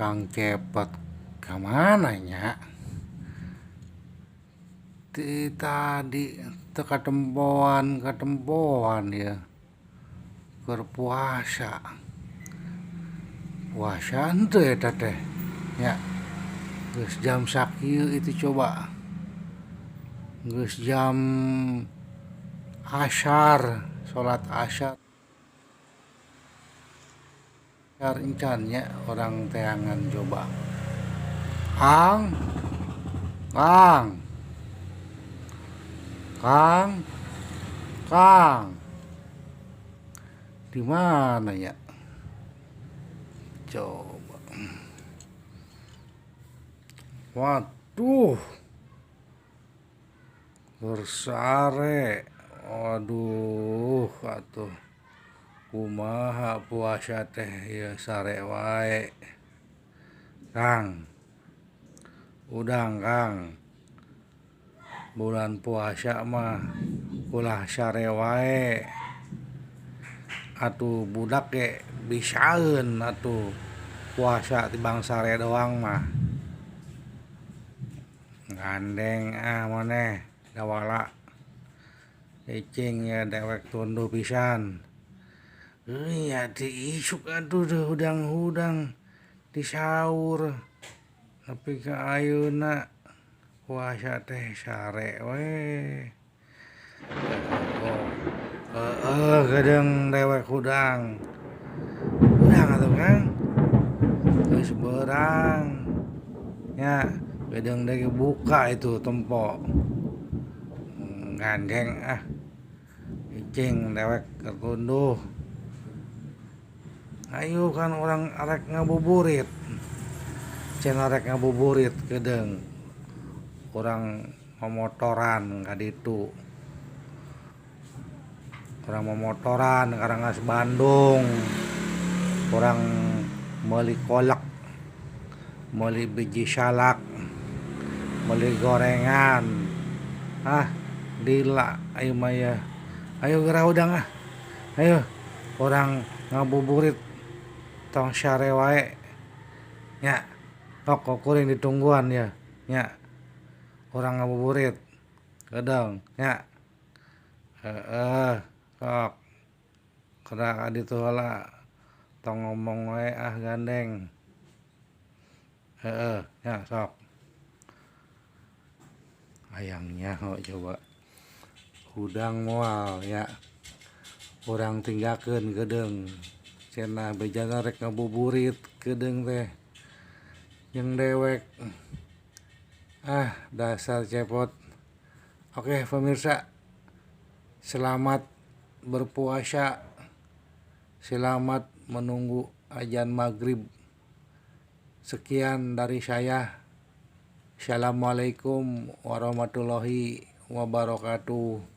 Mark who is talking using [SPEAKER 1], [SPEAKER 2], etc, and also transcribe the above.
[SPEAKER 1] Kang Cepet kemana nya? Tadi katempoan ya berpuasa. Puasa ente eta teh ya. Geus jam sakieu itu coba. Geus jam asyar, salat asyar. Encannya orang teangan coba. Kang, Kang, Kang, Kang, di mana ya? Coba. Waduh, bersare. Waduh, atuh. Kumaha puasa teh ya sare wae. Kang, udang Kang. Bulan puasa mah ulah sare wae. Atuh budak ge bisaeun atuh puasa tibang sare doang mah. Gandeng maneh dawala. Ecing ya dewek tunduh pisan. Ya diisuk atuh hudang-hudang di sahur. Tapi ke ayeuna puasa teh sare we. Gedeng dewek hudang. Hudang atuh Kang. Geus beurang. Ya, gedeng dege buka itu tempo. Gandeng icing dewek ketunduh. Ayo kan orang arek ngabuburit. Cen arek ngabuburit gedeng. Orang memotoran ka ditu. Orang memotoran ka Rangas Bandung. Orang meuli kolak, meuli biji salak, meuli gorengan. Dila ayo mah. Ayo geura udang Ayo orang ngabuburit tong sare wae. Nya. Kok kuring ditungguan ya. Nya. Orang ngabuburit. Gedeng nya. Sok. Kera ditu heula. Tong ngomong wae gandeng. Ya sok. Ayangnya coba. Hudang moal ya. Urang tinggalkeun gedeng. Cenah bejana rek ngabuburit gedeng teh. Yang dewek. Dasar cepot. Oke pemirsa. Selamat berpuasa. Selamat menunggu azan maghrib. Sekian dari saya. Assalamualaikum warahmatullahi wabarakatuh.